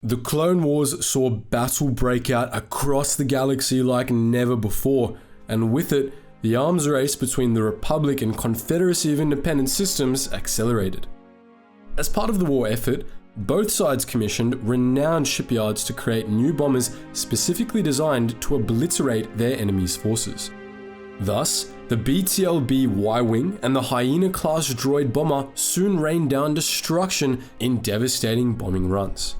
The Clone Wars saw battle break out across the galaxy like never before, and with it, the arms race between the Republic and Confederacy of Independent Systems accelerated. As part of the war effort, both sides commissioned renowned shipyards to create new bombers specifically designed to obliterate their enemy's forces. Thus, the BTLB Y-Wing and the Hyena-class droid bomber soon rained down destruction in devastating bombing runs.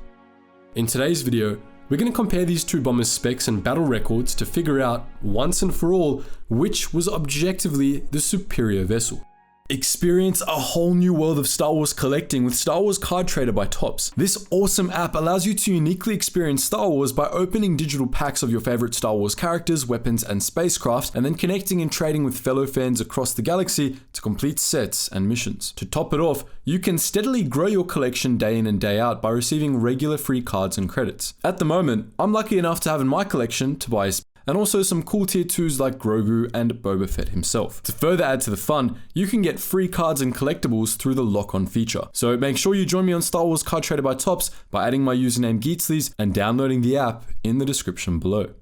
In today's video, we're going to compare these two bombers' specs and battle records to figure out, once and for all, which was objectively the superior vessel. Experience a whole new world of Star Wars collecting with Star Wars Card Trader by Topps. This awesome app allows you to uniquely experience Star Wars by opening digital packs of your favorite Star Wars characters, weapons, and spacecraft, and then connecting and trading with fellow fans across the galaxy to complete sets and missions. To top it off, you can steadily grow your collection day in and day out by receiving regular free cards and credits. At the moment, I'm lucky enough to have in my collection Tobias and also some cool tier 2s like Grogu and Boba Fett himself. To further add to the fun, you can get free cards and collectibles through the lock-on feature. So make sure you join me on Star Wars Card Trader by Topps by adding my username Geetsly and downloading the app in the description below.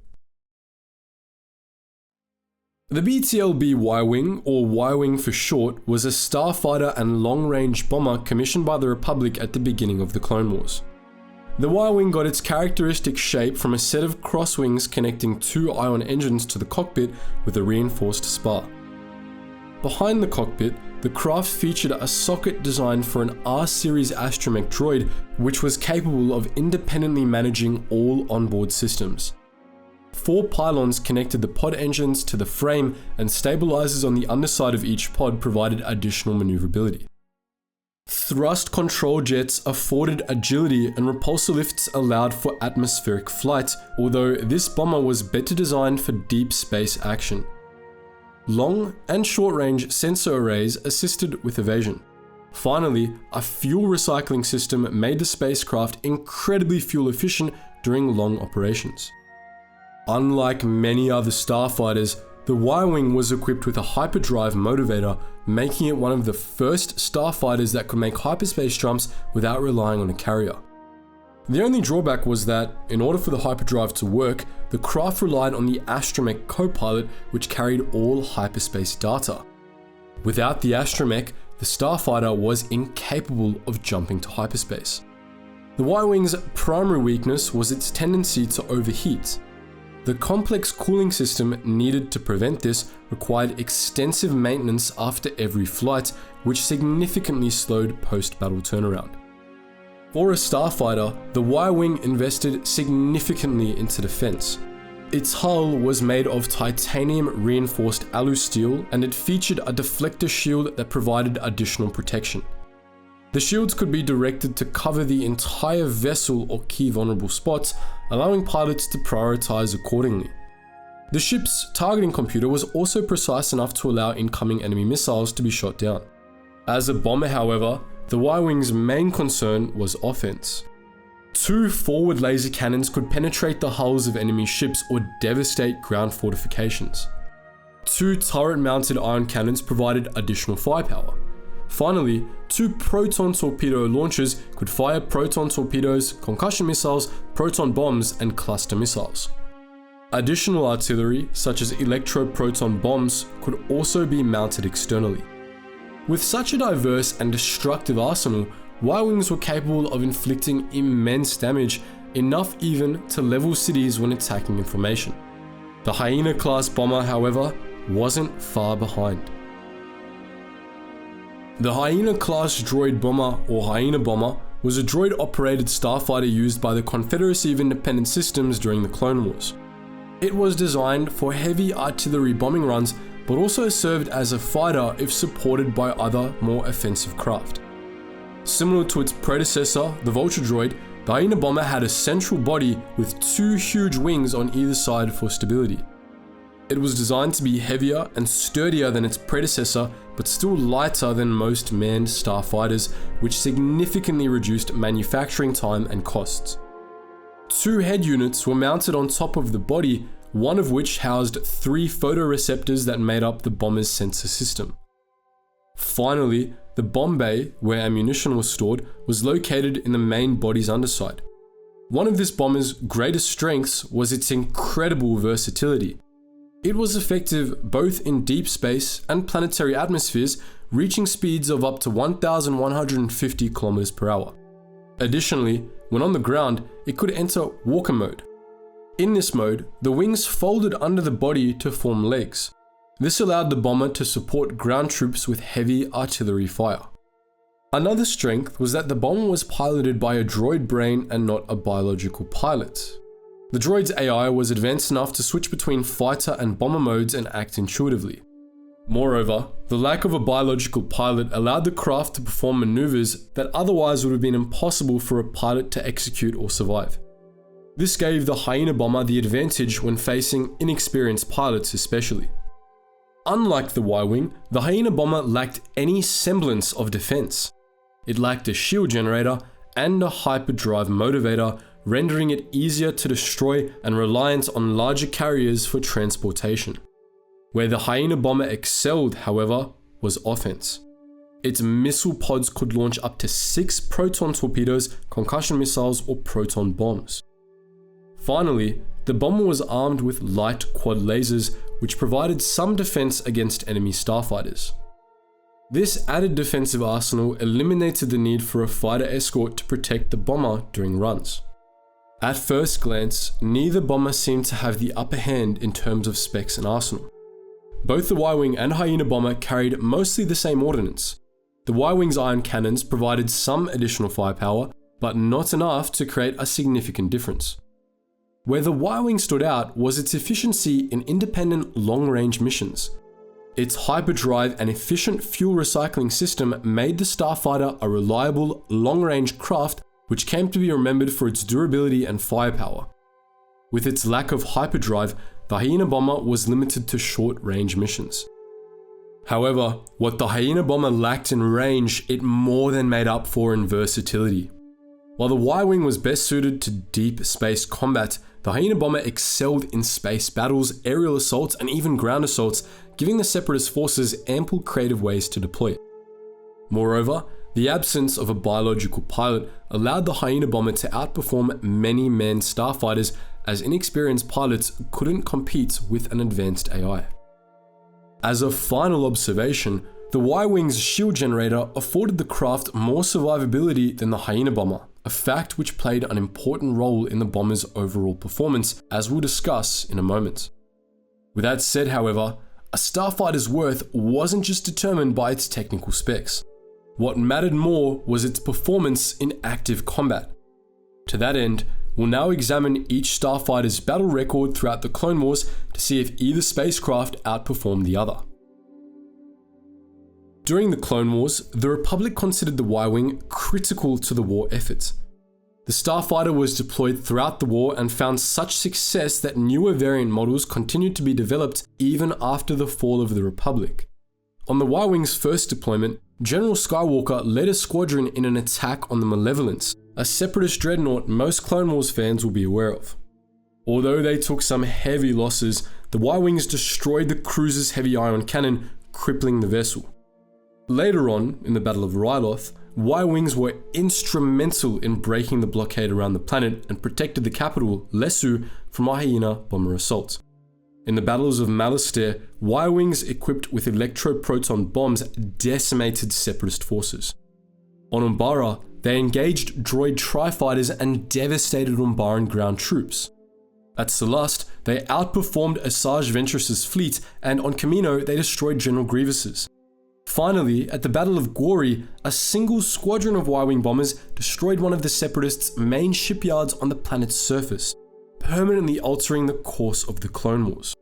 The BTLB Y-Wing, or Y-Wing for short, was a starfighter and long-range bomber commissioned by the Republic at the beginning of the Clone Wars. The Y-Wing got its characteristic shape from a set of cross wings connecting two ion engines to the cockpit with a reinforced spar. Behind the cockpit, the craft featured a socket designed for an R-series astromech droid, which was capable of independently managing all onboard systems. 4 pylons connected the pod engines to the frame, and stabilizers on the underside of each pod provided additional maneuverability. Thrust control jets afforded agility and repulsor lifts allowed for atmospheric flight, although this bomber was better designed for deep space action. Long and short-range sensor arrays assisted with evasion. Finally, a fuel recycling system made the spacecraft incredibly fuel efficient during long operations. Unlike many other starfighters, the Y-Wing was equipped with a hyperdrive motivator, making it one of the first starfighters that could make hyperspace jumps without relying on a carrier. The only drawback was that, in order for the hyperdrive to work, the craft relied on the astromech co-pilot, which carried all hyperspace data. Without the astromech, the starfighter was incapable of jumping to hyperspace. The Y-Wing's primary weakness was its tendency to overheat. The complex cooling system needed to prevent this required extensive maintenance after every flight, which significantly slowed post-battle turnaround. For a starfighter, the Y-Wing invested significantly into defense. Its hull was made of titanium reinforced alu steel, and it featured a deflector shield that provided additional protection. The shields could be directed to cover the entire vessel or key vulnerable spots, allowing pilots to prioritize accordingly. The ship's targeting computer was also precise enough to allow incoming enemy missiles to be shot down. As a bomber, however, the Y-Wing's main concern was offense. 2 forward laser cannons could penetrate the hulls of enemy ships or devastate ground fortifications. 2 turret-mounted ion cannons provided additional firepower. Finally, 2 proton torpedo launchers could fire proton torpedoes, concussion missiles, proton bombs, and cluster missiles. Additional artillery, such as electro-proton bombs, could also be mounted externally. With such a diverse and destructive arsenal, Y-Wings were capable of inflicting immense damage, enough even to level cities when attacking in formation. The Hyena-class bomber, however, wasn't far behind. The Hyena-class droid bomber, or Hyena bomber, was a droid-operated starfighter used by the Confederacy of Independent Systems during the Clone Wars. It was designed for heavy artillery bombing runs, but also served as a fighter if supported by other, more offensive craft. Similar to its predecessor, the Vulture droid, the Hyena bomber had a central body with 2 huge wings on either side for stability. It was designed to be heavier and sturdier than its predecessor, but still lighter than most manned starfighters, which significantly reduced manufacturing time and costs. 2 head units were mounted on top of the body, one of which housed 3 photoreceptors that made up the bomber's sensor system. Finally, the bomb bay, where ammunition was stored, was located in the main body's underside. One of this bomber's greatest strengths was its incredible versatility. It was effective both in deep space and planetary atmospheres, reaching speeds of up to 1,150 km per hour. Additionally, when on the ground, it could enter walker mode. In this mode, the wings folded under the body to form legs. This allowed the bomber to support ground troops with heavy artillery fire. Another strength was that the bomber was piloted by a droid brain and not a biological pilot. The droid's AI was advanced enough to switch between fighter and bomber modes and act intuitively. Moreover, the lack of a biological pilot allowed the craft to perform maneuvers that otherwise would have been impossible for a pilot to execute or survive. This gave the Hyena bomber the advantage when facing inexperienced pilots especially. Unlike the Y-Wing, the Hyena bomber lacked any semblance of defense. It lacked a shield generator and a hyperdrive motivator, rendering it easier to destroy and reliant on larger carriers for transportation. Where the Hyena bomber excelled, however, was offense. Its missile pods could launch up to 6 proton torpedoes, concussion missiles, or proton bombs. Finally, the bomber was armed with light quad lasers, which provided some defense against enemy starfighters. This added defensive arsenal eliminated the need for a fighter escort to protect the bomber during runs. At first glance, neither bomber seemed to have the upper hand in terms of specs and arsenal. Both the Y-Wing and Hyena bomber carried mostly the same ordnance. The Y-Wing's ion cannons provided some additional firepower, but not enough to create a significant difference. Where the Y-Wing stood out was its efficiency in independent long-range missions. Its hyperdrive and efficient fuel recycling system made the Starfighter a reliable, long-range craft which came to be remembered for its durability and firepower. With its lack of hyperdrive, the Hyena bomber was limited to short-range missions. However, what the Hyena bomber lacked in range, it more than made up for in versatility. While the Y-Wing was best suited to deep space combat, the Hyena bomber excelled in space battles, aerial assaults, and even ground assaults, giving the Separatist forces ample creative ways to deploy. Moreover, the absence of a biological pilot allowed the Hyena bomber to outperform many manned starfighters, as inexperienced pilots couldn't compete with an advanced AI. As a final observation, the Y-Wing's shield generator afforded the craft more survivability than the Hyena bomber, a fact which played an important role in the bomber's overall performance, as we'll discuss in a moment. With that said, however, a starfighter's worth wasn't just determined by its technical specs. What mattered more was its performance in active combat. To that end, we'll now examine each starfighter's battle record throughout the Clone Wars to see if either spacecraft outperformed the other. During the Clone Wars, the Republic considered the Y-Wing critical to the war effort. The Starfighter was deployed throughout the war and found such success that newer variant models continued to be developed even after the fall of the Republic. On the Y-Wing's first deployment, General Skywalker led a squadron in an attack on the Malevolence, a Separatist dreadnought most Clone Wars fans will be aware of. Although they took some heavy losses, the Y-Wings destroyed the cruiser's heavy ion cannon, crippling the vessel. Later on, in the Battle of Ryloth, Y-Wings were instrumental in breaking the blockade around the planet and protected the capital, Lesu, from a Hyena bomber assault. In the battles of Malastare, Y-Wings equipped with electro-proton bombs decimated Separatist forces. On Umbara, they engaged droid tri-fighters and devastated Umbaran ground troops. At Celeste, they outperformed Asajj Ventress's fleet, and on Kamino, they destroyed General Grievous's. Finally, at the Battle of Gori, a single squadron of Y-Wing bombers destroyed one of the Separatists' main shipyards on the planet's surface, permanently altering the course of the Clone Wars.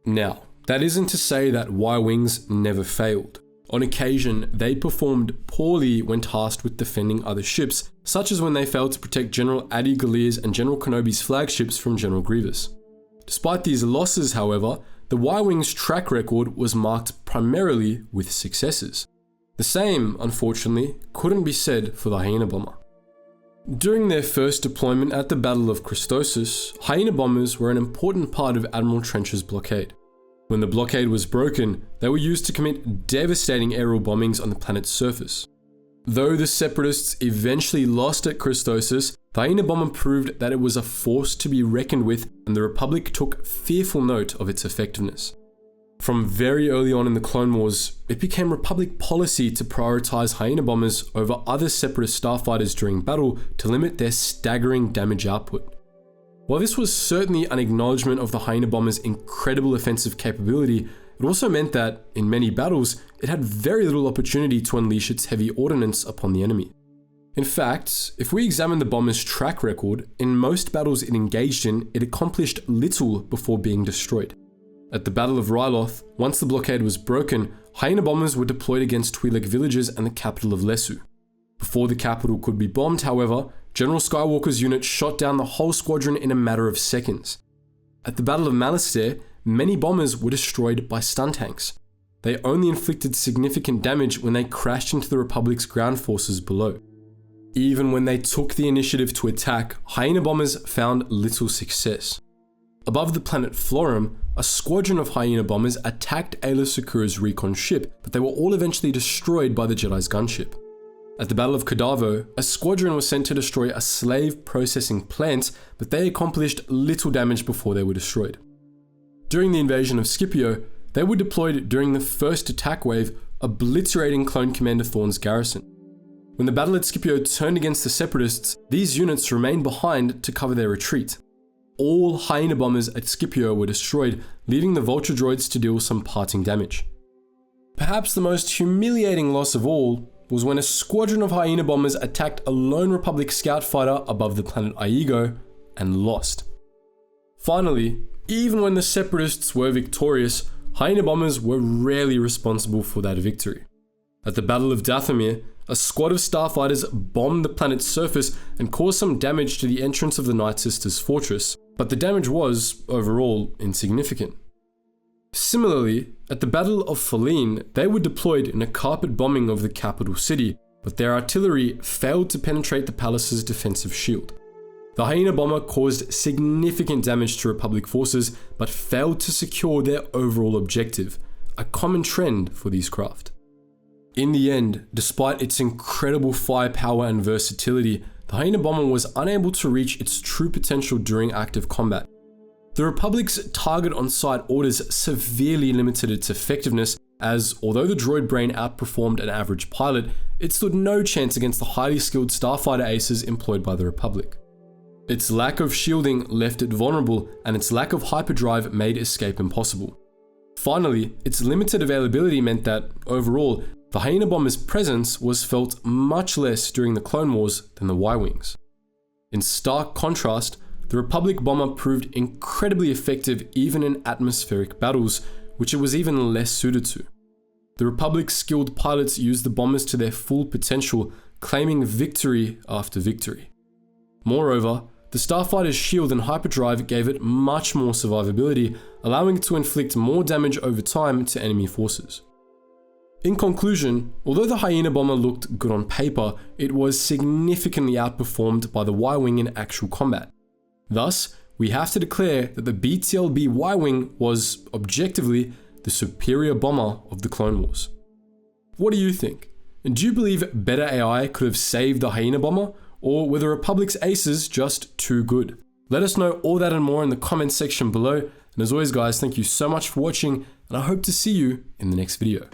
Now, that isn't to say that Y-Wings never failed. On occasion, they performed poorly when tasked with defending other ships, such as when they failed to protect General Adi Galir's and General Kenobi's flagships from General Grievous. Despite these losses, however, the Y-Wing's track record was marked primarily with successes. The same, unfortunately, couldn't be said for the Hyena bomber. During their first deployment at the Battle of Christosis, Hyena bombers were an important part of Admiral Trench's blockade. When the blockade was broken, they were used to commit devastating aerial bombings on the planet's surface. Though the Separatists eventually lost at Christosis, The Hyena bomber proved that it was a force to be reckoned with, and the Republic took fearful note of its effectiveness. From very early on in the Clone Wars, it became Republic policy to prioritize Hyena bombers over other separatist starfighters during battle to limit their staggering damage output. While this was certainly an acknowledgement of the Hyena bomber's incredible offensive capability, it also meant that, in many battles, it had very little opportunity to unleash its heavy ordnance upon the enemy. In fact, if we examine the bomber's track record, in most battles it engaged in, it accomplished little before being destroyed. At the Battle of Ryloth, once the blockade was broken, Hyena bombers were deployed against Twi'lek villages and the capital of Lesu. Before the capital could be bombed, however, General Skywalker's unit shot down the whole squadron in a matter of seconds. At the Battle of Malastare, many bombers were destroyed by stun tanks. They only inflicted significant damage when they crashed into the Republic's ground forces below. Even when they took the initiative to attack, Hyena bombers found little success. Above the planet Florum, a squadron of Hyena bombers attacked Aayla Secura's recon ship, but they were all eventually destroyed by the Jedi's gunship. At the Battle of Kadavo, a squadron was sent to destroy a slave processing plant, but they accomplished little damage before they were destroyed. During the invasion of Scipio, they were deployed during the first attack wave, obliterating Clone Commander Thrawn's garrison. When the battle at Scipio turned against the Separatists, these units remained behind to cover their retreat. All Hyena bombers at Scipio were destroyed, leaving the Vulture droids to deal some parting damage. Perhaps the most humiliating loss of all was when a squadron of Hyena bombers attacked a lone Republic scout fighter above the planet Iego and lost. Finally, even when the Separatists were victorious, Hyena bombers were rarely responsible for that victory. At the Battle of Dathomir, a squad of starfighters bombed the planet's surface and caused some damage to the entrance of the Night Sisters' fortress, but the damage was, overall, insignificant. Similarly, at the Battle of Faline, they were deployed in a carpet bombing of the capital city, but their artillery failed to penetrate the palace's defensive shield. The Hyena bomber caused significant damage to Republic forces, but failed to secure their overall objective, a common trend for these craft. In the end, despite its incredible firepower and versatility, the Hyena bomber was unable to reach its true potential during active combat. The Republic's target on-sight orders severely limited its effectiveness, as although the droid brain outperformed an average pilot, it stood no chance against the highly skilled starfighter aces employed by the Republic. Its lack of shielding left it vulnerable, and its lack of hyperdrive made escape impossible. Finally, its limited availability meant that, overall, the Hyena bomber's presence was felt much less during the Clone Wars than the Y-Wings. In stark contrast, the Republic bomber proved incredibly effective even in atmospheric battles, which it was even less suited to. The Republic's skilled pilots used the bombers to their full potential, claiming victory after victory. Moreover, the starfighter's shield and hyperdrive gave it much more survivability, allowing it to inflict more damage over time to enemy forces. In conclusion, although the Hyena bomber looked good on paper, it was significantly outperformed by the Y-Wing in actual combat. Thus, we have to declare that the BTLB Y-Wing was, objectively, the superior bomber of the Clone Wars. What do you think? Do you believe better AI could have saved the Hyena bomber, or were the Republic's aces just too good? Let us know all that and more in the comments section below, and as always guys, thank you so much for watching, and I hope to see you in the next video.